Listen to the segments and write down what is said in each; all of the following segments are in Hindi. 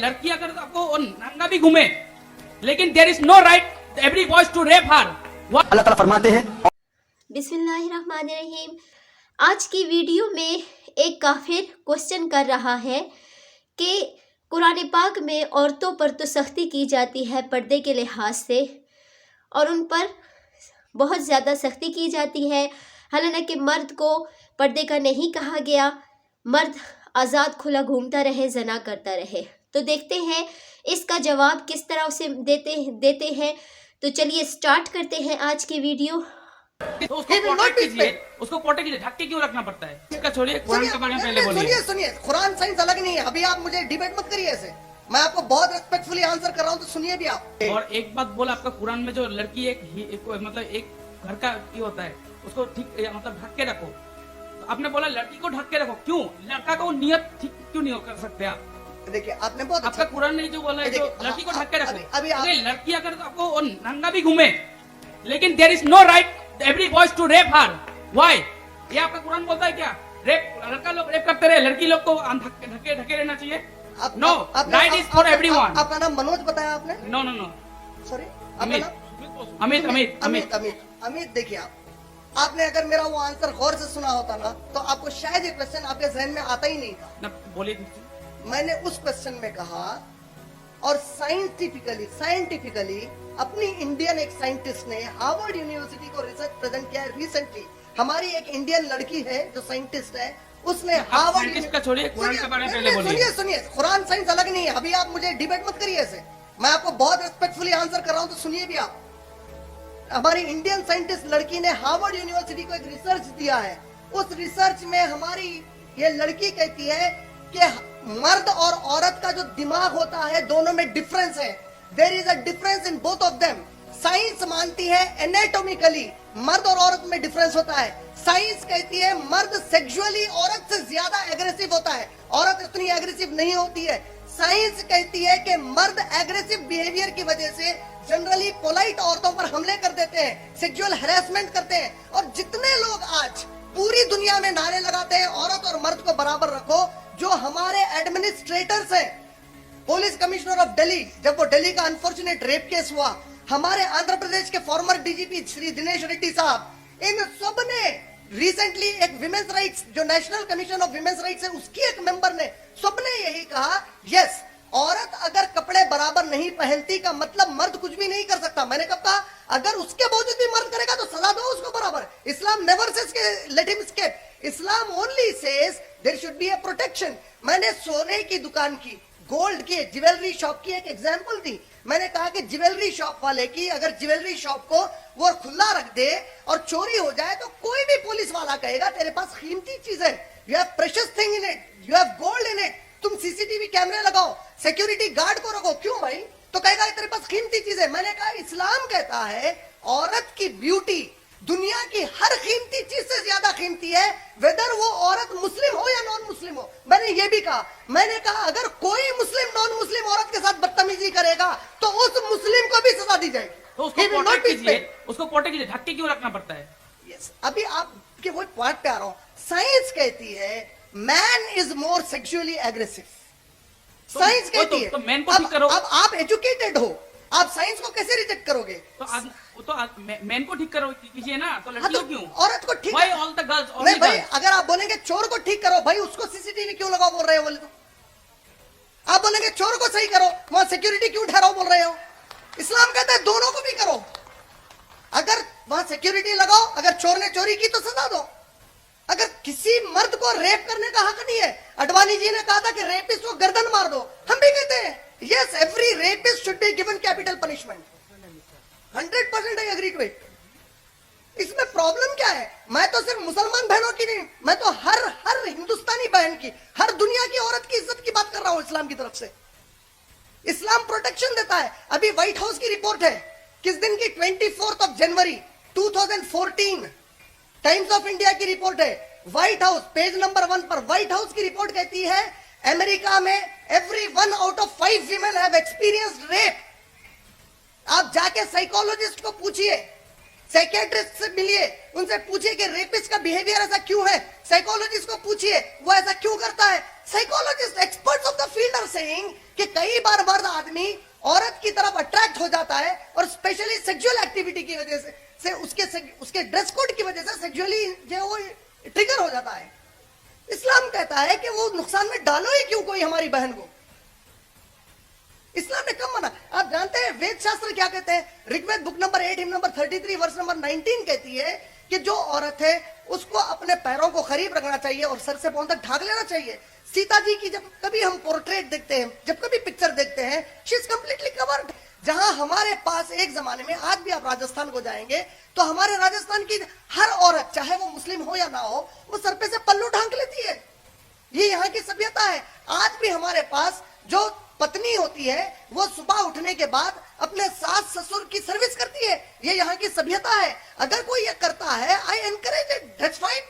लड़की अगर आपको नंगा भी घूमे, लेकिन there is no right every boys to rape her. Allah ताला फरमाते हैं, बिस्मिल्लाहिर्रहमानिर्रहीम। आज की वीडियो में एक काफिर क्वेश्चन कर रहा है कि कुरान पाक में औरतों पर तो सख्ती की जाती है पर्दे के लिहाज से, और उन पर बहुत ज़्यादा सख्ती की जाती है, हालांकि मर्द को पर्दे का नहीं कहा गया, मर्द आज़ाद खुला घूमता रहे, जना करता रहे। तो देखते हैं इसका जवाब किस तरह उसे देते हैं। तो चलिए स्टार्ट करते हैं आज की वीडियो। तो उसको प्रोटेक्ट कीजिए, उसको प्रोटेक्ट कीजिए, ढक के क्यों रखना पड़ता है? इसका छोड़िए, कुरान के बारे में पहले बोलिए। सुनिए, कुरान साइंस अलग नहीं है। अभी आप मुझे डिबेट मत करिए ऐसे, मैं आपको बहुत रिस्पेक्टफुली आंसर कर रहा हूँ, तो सुनिए भी आप। और एक बात बोला, आपका कुरान में जो लड़की मतलब एक घर का ये होता है, उसको ठीक मतलब ढक के रखो। तो आपने बोला लड़की को ढक के रखो, क्यों? लड़का को नियत ठीक क्यों नहीं कर सकते आप? देखिए आपने बहुत आपका कुरान ने जो बोला है, जो लड़की को ढक के रखो। अभी लड़की अगर आपको नंगा भी घूमे, लेकिन there is no right every boys to rape her. Why? ये आपका कुरान बोलता है क्या? रेप, लड़का लोग रेप करते रहे, लड़की लोग को ढके रहना चाहिए? No, right is for everyone. आपका नाम मनोज बताया आपने? No no no, sorry, Amit. Amit देखिए, आपने अगर मेरा वो आंसर गौर से सुना होता ना, तो आपको शायद ये क्वेश्चन आपके जहन में आता ही नहीं था। बोलिए। मैंने उस क्वेश्चन में कहा, और साइंटिफिकली अपनी इंडियन एक साइंटिस्ट ने हार्वर्ड यूनिवर्सिटी को रिसर्च प्रेजेंट किया है रिसेंटली। हमारी एक इंडियन लड़की है जो साइंटिस्ट है, उसने हार्वर्ड का छोड़िए, कुरान के बारे में पहले बोलिए। सुनिए, कुरान साइंस अलग नहीं है। अभी आप मुझे डिबेट मत करिए ऐसे, मैं आपको बहुत रिस्पेक्टफुली आंसर कर रहा हूँ, तो सुनिए भी आप। हमारी इंडियन साइंटिस्ट लड़की ने हार्वर्ड यूनिवर्सिटी को एक रिसर्च दिया है। उस रिसर्च में हमारी ये लड़की कहती है कि मर्द और औरत का जो दिमाग होता है, दोनों में डिफरेंस है। There is a difference in both of them. Science मानती है एनाटॉमिकली मर्द और औरत में डिफरेंस होता है। साइंस कहती है मर्द सेक्सुअली औरत से ज्यादा एग्रेसिव होता है, औरत इतनी एग्रेसिव नहीं होती है। साइंस कहती है कि मर्द एग्रेसिव बिहेवियर की वजह से जनरली पोलाइट औरतों पर हमले कर देते हैं, सेक्सुअल हैरेसमेंट करते हैं। और जितने लोग आज पूरी दुनिया में नारे लगाते हैं औरत और मर्द को बराबर रखो, जो हमारे एडमिनिस्ट्रेटर्स हैं, पुलिस कमिश्नर ऑफ दिल्ली, जब वो दिल्ली का अनफॉर्चुनेट रेप केस हुआ, हमारे आंध्र प्रदेश के फॉर्मर डीजीपी श्री दिनेश रेड्डी साहब, इन सब ने रिसेंटली एक विमेन्स राइट्स, जो national commission of women's rights है, उसकी एक मेंबर ने, सबने यही कहा, यस, औरत अगर कपड़े बराबर नहीं पहनती का मतलब मर्द कुछ भी नहीं कर सकता। मैंने कब कहा? अगर उसके बावजूद भी मर्द करेगा तो सजा दो उसको बराबर। इस्लाम नेवर सेज के let him escape. Islam only says there should be a protection. मैंने सोने की दुकान की, गोल्ड की, ज्वेलरी शॉप की एक एग्जांपल दी। मैंने कहा कि ज्वेलरी शॉप वाले की अगर ज्वेलरी शॉप को वो खुला रख दे और चोरी हो जाए, तो कोई भी पुलिस वाला कहेगा तेरे पास कीमती चीज है, you have precious thing in it, you have gold in it, तुम सीसीटीवी कैमरे लगाओ, सिक्योरिटी गार्ड को रखो, क्यों भाई? तो कहेगा तेरे पास कीमती चीज है। मैंने कहा इस्लाम कहता है औरत की ब्यूटी दुनिया की हर कीमती चीज से ज्यादा कीमती है, वेदर वो औरत मुस्लिम हो या नॉन मुस्लिम हो। मैंने ये भी कहा, मैंने कहा अगर कोई मुस्लिम नॉन मुस्लिम औरत के साथ बदतमीजी करेगा तो उस मुस्लिम को भी सजा दी जाएगी। तो उसको प्रोटेक्ट कीजिए, उसको प्रोटेक्ट कीजिए, ढक के क्यों रखना पड़ता है? यस, अभी आपके वो पॉइंट पे आ रहा हूं। साइंस कहती है man is more sexually aggressive. Science कहती है। तो मैन को ठीक करो। अब आप एजुकेटेड हो, आप साइंस को कैसे रिजेक्ट करोगे? तो मैन को ठीक करो कीजिए ना, तो लड़की को क्यों? औरत को ठीक, भाई ऑल द गर्ल्स, नहीं भाई, अगर आप बोलेंगे चोर को ठीक करो, भाई उसको सीसीटीवी क्यों लगाओ बोल रहे हो? बोले तो आप बोलेंगे चोर को सही करो, वहां सिक्योरिटी क्यों ठहराओ बोल रहे हो? इस्लाम कहता है दोनों को भी करो। अगर वहां सिक्योरिटी लगाओ, अगर चोर ने चोरी की तो सजा दो। अगर किसी मर्द को रेप करने का हक नहीं है, अडवाणी जी ने कहा था कि रेपिस्ट को गर्दन मार दो, हम भी कहते हैं yes, every rapist should be given capital punishment. 100% I agree to it. इसमें प्रॉब्लम क्या है? मैं तो सिर्फ मुसलमान बहनों की नहीं, मैं तो हर हिंदुस्तानी बहन की, हर दुनिया की औरत की इज्जत की बात कर रहा हूं इस्लाम की तरफ से। इस्लाम प्रोटेक्शन देता है। अभी व्हाइट हाउस की रिपोर्ट है, किस दिन की? 24 जनवरी 2014, टाइम्स ऑफ इंडिया की रिपोर्ट है। व्हाइट हाउस पेज नंबर 1 पर व्हाइट हाउस की रिपोर्ट कहती है अमेरिका में every 1 out of 5 women have experienced rape. आप जाके साइकोलॉजिस्ट को पूछिए, साइकियाट्रिस्ट से मिलिए, उनसे पूछिए कि रेपिस्ट का बिहेवियर ऐसा क्यों है, साइकोलॉजिस्ट को पूछिए वो ऐसा क्यों करता है। Psychologist experts of the field are saying कि कई बार मर्द आदमी औरत की तरफ अट्रैक्ट हो जाता है और स्पेशली सेक्सुअल एक्टिविटी की वजह से उसके ड्रेस कोड की वजह से सेक्सुअली जो वो ट्रिगर हो जाता है। इस्लाम कहता है कि वो नुकसान में डालो ही क्यों कोई हमारी बहन को। इस्लाम ने कब मना। आप जानते हैं वेद शास्त्र क्या कहते हैं? Rigveda book number 8 hymn number 33 verse number 19 कहती है कि जो औरत है उसको अपने पैरों को करीब रखना चाहिए और सर से पांव तक ढक लेना चाहिए। सीता जी की जब कभी हम पोर्ट्रेट देखते हैं, जब कभी पिक्चर देखते हैं, शी इज कंप्लीटली कवर्ड। जहां हमारे पास एक जमाने में, आज भी आप राजस्थान को जाएंगे तो हमारे राजस्थान की हर औरत, चाहे वो मुस्लिम हो या ना हो, वो सर पे से पल्लू ढांक लेती है। ये यहाँ की सभ्यता है। आज भी हमारे पास जो पत्नी होती है वो सुबह उठने के बाद अपने सास ससुर की सर्विस करती है। ये यहाँ की सभ्यता है। अगर कोई ये करता है, I encourage it, that's fine.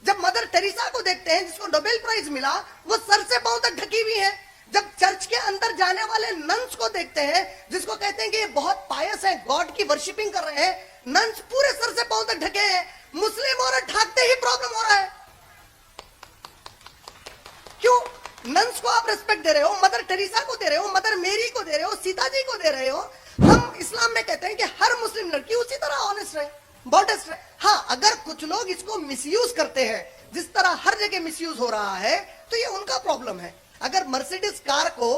जब मदर टेरेसा को देखते हैं जिसको नोबेल प्राइज मिला, वो सर से पांव तक ढकी हुई है। जब चर्च के अंदर जाने वाले नन्स को देखते हैं जिसको कहते हैं कि ये बहुत पायस है, गॉड की वर्शिपिंग कर रहे हैं, नन्स पूरे सर से पांव तक ढके हैं। मुस्लिम औरत ढकते ही प्रॉब्लम हो रहा है। क्यों? नन्स को आप रिस्पेक्ट दे रहे हो, मदर टेरेसा को दे रहे हो, मदर मेरी को दे रहे हो, सीता जी को दे रहे हो। हम इस्लाम में कहते हैं कि हर मुस्लिम लड़की उसी तरह ऑनेस्ट रहे, मॉडेस्ट रहे। हाँ, अगर कुछ लोग इसको मिसयूज करते हैं, जिस तरह हर जगह मिसयूज हो रहा है, तो ये उनका प्रॉब्लम है। अगर मर्सिडीज कार को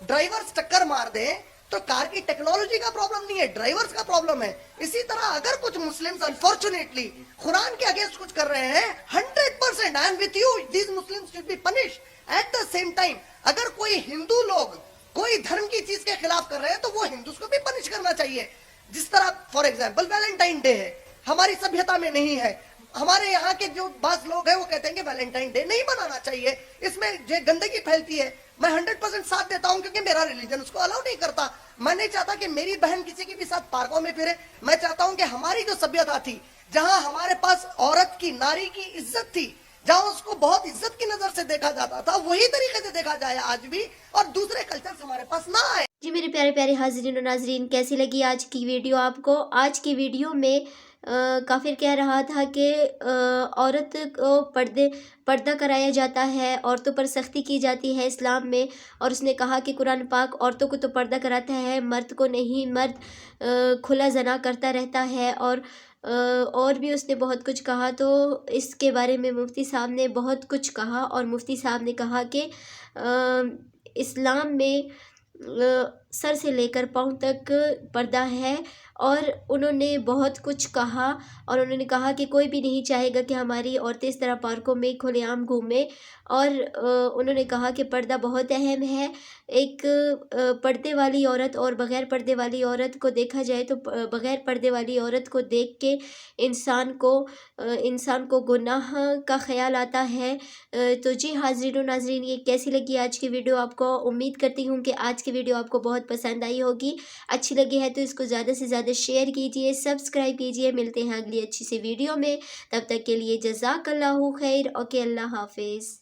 ड्राइवर्स टक्कर मार दे तो कार की टेक्नोलॉजी का प्रॉब्लम नहीं है, ड्राइवर्स का प्रॉब्लम है। इसी तरह अगर कुछ मुस्लिम्स अनफॉर्चुनेटली कुरान के अगेंस्ट कुछ कर रहे हैं, 100% I am with you, these Muslims should be punished. At the same time अगर कोई हिंदू लोग कोई धर्म की चीज के खिलाफ कर रहे हैं तो वो हिंदूज को भी पनिश करना चाहिए। जिस तरह फॉर एग्जाम्पल वैलेंटाइन डे है, हमारी सभ्यता में नहीं है। हमारे यहाँ के जो बास लोग हैं वो कहते हैं कि वैलेंटाइन डे नहीं मनाना चाहिए, इसमें जो गंदगी फैलती है। मैं 100% साथ देता हूं क्योंकि मेरा रिलीजन उसको अलाउ नहीं करता। मैं नहीं चाहता कि मेरी बहन किसी के भी साथ पार्कों में फिरे। मैं चाहता हूं कि हमारी जो सभ्यता थी, जहां हमारे पास औरत की, नारी की इज्जत थी, जहां उसको बहुत इज्जत की नजर से देखा जाता था, वही तरीके से देखा जाए आज भी, और दूसरे कल्चर हमारे पास ना आए। जी मेरे प्यारे प्यारे हाज़रीन और नाज़रीन, कैसी लगी आज की वीडियो आपको? आज की वीडियो में काफिर कह रहा था कि औरत को पर्दा कराया जाता है, औरतों पर सख्ती की जाती है इस्लाम में। और उसने कहा कि कुरान पाक औरतों को तो पर्दा कराता है, मर्द को नहीं। मर्द खुला जना करता रहता है। और भी उसने बहुत कुछ कहा। तो इसके बारे में मुफ्ती साहब ने बहुत कुछ कहा। और मुफ्ती साहब ने कहा कि इस्लाम में सर से लेकर पाँव तक पर्दा है। और उन्होंने बहुत कुछ कहा। और उन्होंने कहा कि कोई भी नहीं चाहेगा कि हमारी औरतें इस तरह पार्कों में खुलेआम घूमें। और उन्होंने कहा कि पर्दा बहुत अहम है। एक पर्दे वाली औरत और बग़ैर पर्दे वाली औरत को देखा जाए तो बग़ैर पर्दे वाली औरत को देख के इंसान को गुनाह का ख़्याल आता है। तो जी हाज़रीन और नाज़रीन, ये कैसी लगी आज की वीडियो आपको? उम्मीद करती हूँ कि आज की वीडियो आपको बहुत पसंद आई होगी। अच्छी लगी है तो इसको ज़्यादा से ज़्यादा शेयर कीजिए, सब्सक्राइब कीजिए। मिलते हैं अगली अच्छी सी वीडियो में, तब तक के लिए जज़ाकल्लाहु खैर। ओके, अल्लाह हाफिज़।